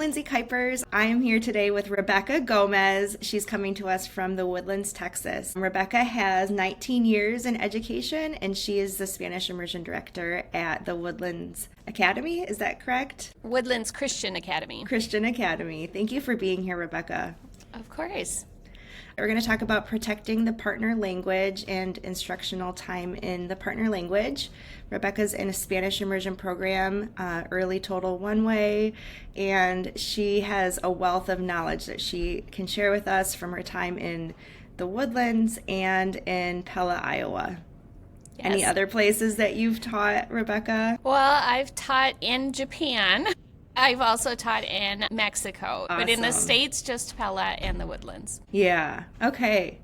Lindsay Kuipers. I am here today with Rebecca Gómez. She's coming to us from the Woodlands, Texas. Rebecca has 19 years in education, and she is the Spanish immersion director at the Woodlands Academy. Is that correct? Woodlands Christian Academy. Christian Academy. Thank you for being here, Rebecca. Of course. We're going to talk about protecting the partner language and instructional time in the partner language. Rebecca's in a Spanish immersion program, Early Total One Way, and she has a wealth of knowledge that she can share with us from her time in the Woodlands and in Pella, Iowa. Yes. Any other places that you've taught, Rebecca? Well, I've taught in Japan. I've also taught in Mexico, Awesome. But in the States, just Pella and the Woodlands. Yeah, okay.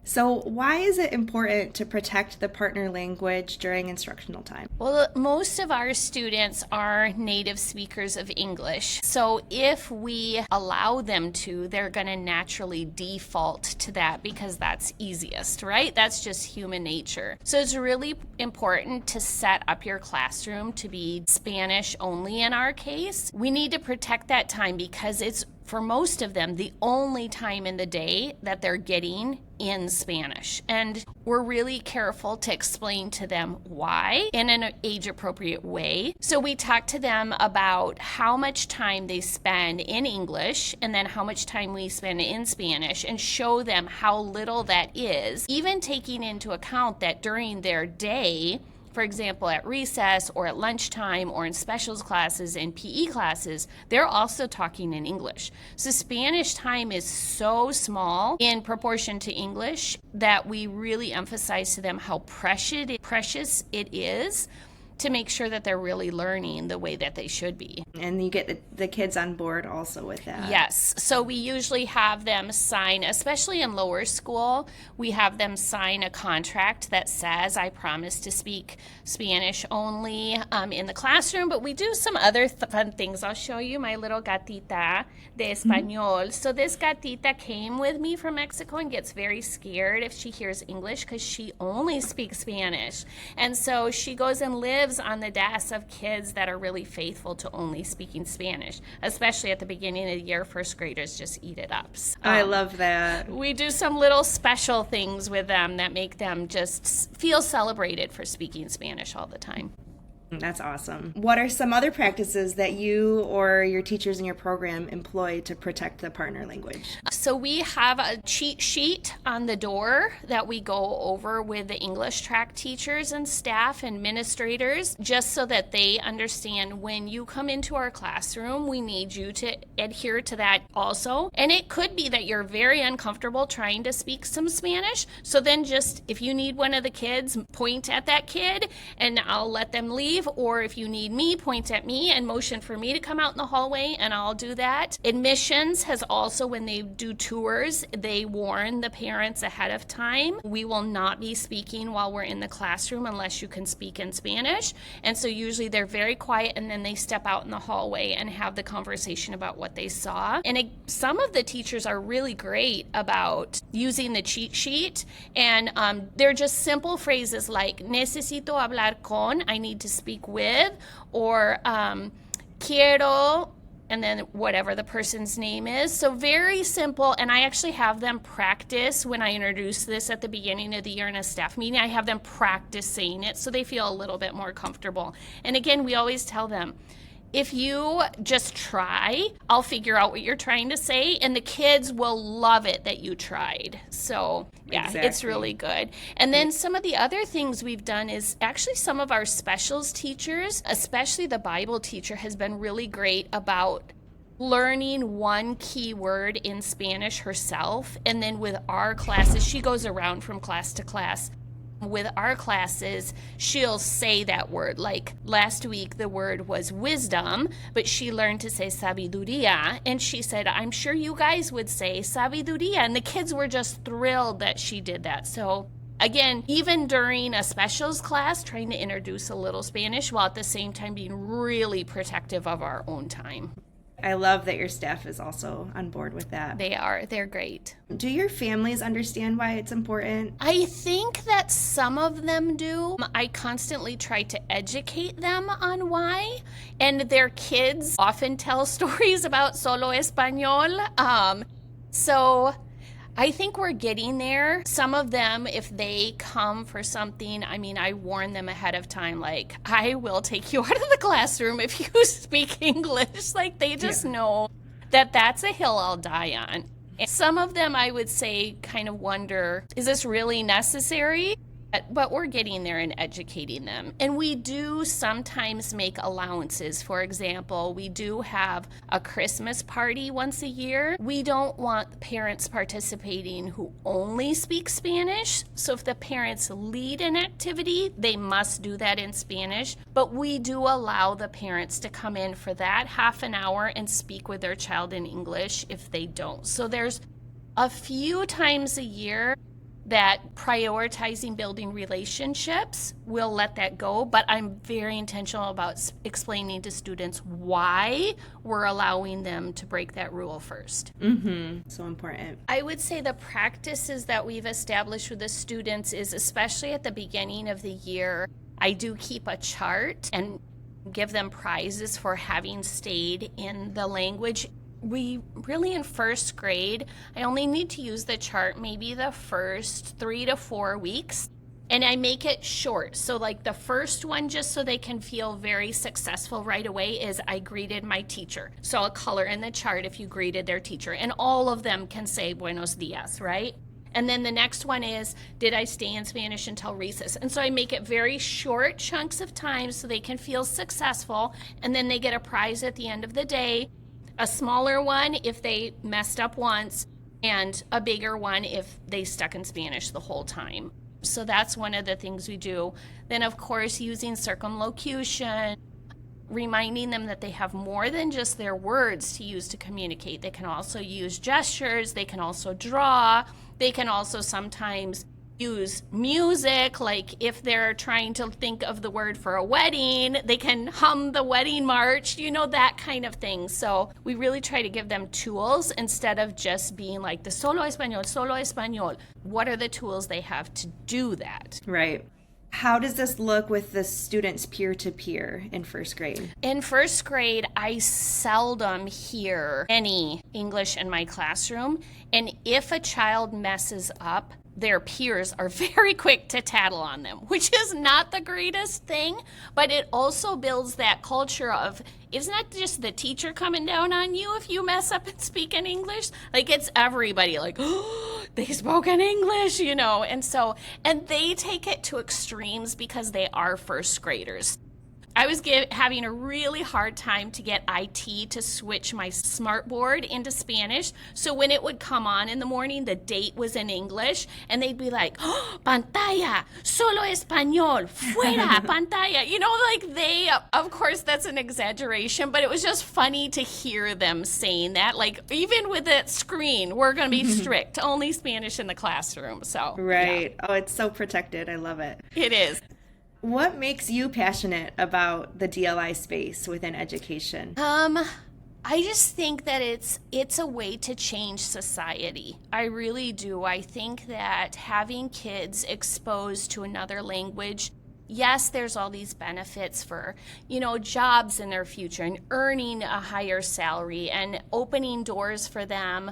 So why is it important to protect the partner language during instructional time? Well, most of our students are native speakers of English. So if we allow them to, they're going to naturally default to that because that's easiest, right? That's just human nature. So it's really important to set up your classroom to be Spanish only in our case. We need to protect that time because it's, for most of them, the only time in the day that they're getting in Spanish. And we're really careful to explain to them why in an age-appropriate way. So we talk to them about how much time they spend in English and then how much time we spend in Spanish and show them how little that is, even taking into account that during their day, for example, at recess or at lunchtime or in specials classes and PE classes, they're also talking in English. So Spanish time is so small in proportion to English that we really emphasize to them how precious it is to make sure that they're really learning the way that they should be. And you get the kids on board also with that. Yes. So we usually have them sign, especially in lower school, we have them sign a contract that says, I promise to speak Spanish only in the classroom, but we do some other fun things. I'll show you my little gatita de español. So this gatita came with me from Mexico and gets very scared if she hears English because she only speaks Spanish. And so she goes and lives on the desks of kids that are really faithful to only speaking Spanish, especially at the beginning of the year. First graders just eat it up. I love that. We do some little special things with them that make them just feel celebrated for speaking Spanish all the time. That's awesome. What are some other practices that you or your teachers in your program employ to protect the partner language? So we have a cheat sheet on the door that we go over with the English track teachers and staff and administrators, just so that they understand when you come into our classroom, we need you to adhere to that also. And it could be that you're very uncomfortable trying to speak some Spanish. So then just, if you need one of the kids, point at that kid and I'll let them leave. Or if you need me, point at me and motion for me to come out in the hallway and I'll do that. Admissions has also, when they do tours, they warn the parents ahead of time. We will not be speaking while we're in the classroom unless you can speak in Spanish. And so usually they're very quiet and then they step out in the hallway and have the conversation about what they saw. And some of the teachers are really great about using the cheat sheet. And they're just simple phrases like, necesito hablar con, I need to speak with, or quiero, and then whatever the person's name is. So very simple, and I actually have them practice when I introduce this at the beginning of the year in a staff meeting. I have them practice saying it so they feel a little bit more comfortable. And again, we always tell them, if you just try, I'll figure out what you're trying to say, and the kids will love it that you tried. So, yeah, Exactly. It's really good. And then some of the other things we've done is actually some of our specials teachers, especially the Bible teacher, has been really great about learning one key word in Spanish herself. And then with our classes, she goes around from class to class. With our classes, she'll say that word. Like last week, the word was wisdom, but she learned to say sabiduría. And she said, I'm sure you guys would say sabiduría. And the kids were just thrilled that she did that. So again, even during a specials class, trying to introduce a little Spanish while at the same time being really protective of our own time. I love that your staff is also on board with that. They're great. Do your families understand why it's important? I think that some of them do. I constantly try to educate them on why, and their kids often tell stories about solo español. So I think we're getting there. Some of them, if they come for something, I warn them ahead of time, like, I will take you out of the classroom if you speak English. Like, they just know that that's a hill I'll die on. And some of them, I would say, kind of wonder, is this really necessary? But we're getting there and educating them. And we do sometimes make allowances. For example, we do have a Christmas party once a year. We don't want parents participating who only speak Spanish. So if the parents lead an activity, they must do that in Spanish. But we do allow the parents to come in for that half an hour and speak with their child in English if they don't. So there's a few times a year that prioritizing building relationships, we'll let that go, but I'm very intentional about explaining to students why we're allowing them to break that rule first. So important. I would say the practices that we've established with the students is, especially at the beginning of the year, I do keep a chart and give them prizes for having stayed in the language. We really, in first grade, I only need to use the chart maybe the first 3 to 4 weeks, and I make it short. So like the first one, just so they can feel very successful right away, is I greeted my teacher. So I'll color in the chart if you greeted their teacher, and all of them can say buenos dias, right? And then the next one is, did I stay in Spanish until recess? And so I make it very short chunks of time so they can feel successful, and then they get a prize at the end of the day. A smaller one if they messed up once, and a bigger one if they stuck in Spanish the whole time. So that's one of the things we do. Then, of course, using circumlocution, reminding them that they have more than just their words to use to communicate. They can also use gestures, they can also draw, they can also sometimes use music, like if they're trying to think of the word for a wedding, they can hum the wedding march, that kind of thing. So we really try to give them tools instead of just being like the solo español, solo español. What are the tools they have to do that? Right. How does this look with the students peer-to-peer in first grade? In first grade, I seldom hear any English in my classroom. And if a child messes up, their peers are very quick to tattle on them, which is not the greatest thing, but it also builds that culture of, it's not just the teacher coming down on you if you mess up and speak in English. Like, it's everybody, like, oh, they spoke in English, and they take it to extremes because they are first graders. I was having a really hard time to get IT to switch my smart board into Spanish. So when it would come on in the morning, the date was in English, and they'd be like, oh, pantalla, solo español, fuera, pantalla. They, of course, that's an exaggeration, but it was just funny to hear them saying that. Like, even with that screen, we're going to be strict, only Spanish in the classroom. So, right. Yeah. Oh, it's so protected. I love it. It is. What makes you passionate about the DLI space within education? I just think that it's a way to change society. I really do. I think that having kids exposed to another language, yes, there's all these benefits for, jobs in their future and earning a higher salary and opening doors for them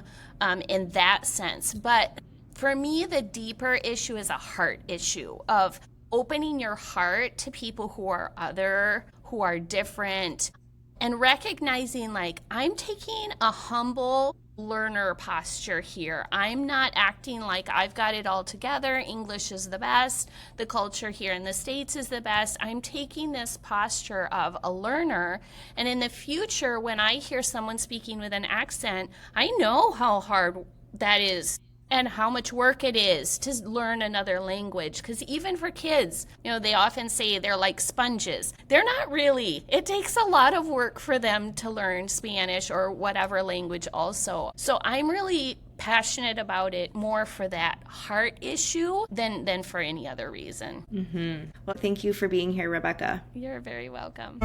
in that sense. But for me, the deeper issue is a heart issue of opening your heart to people who are other, who are different, and recognizing, like, I'm taking a humble learner posture here. I'm not acting like I've got it all together. English is the best. The culture here in the States is the best. I'm taking this posture of a learner. And in the future, when I hear someone speaking with an accent, I know how hard that is and how much work it is to learn another language. Because even for kids, they often say they're like sponges. They're not really. It takes a lot of work for them to learn Spanish or whatever language also. So I'm really passionate about it more for that heart issue than for any other reason. Well, thank you for being here, Rebecca. You're very welcome.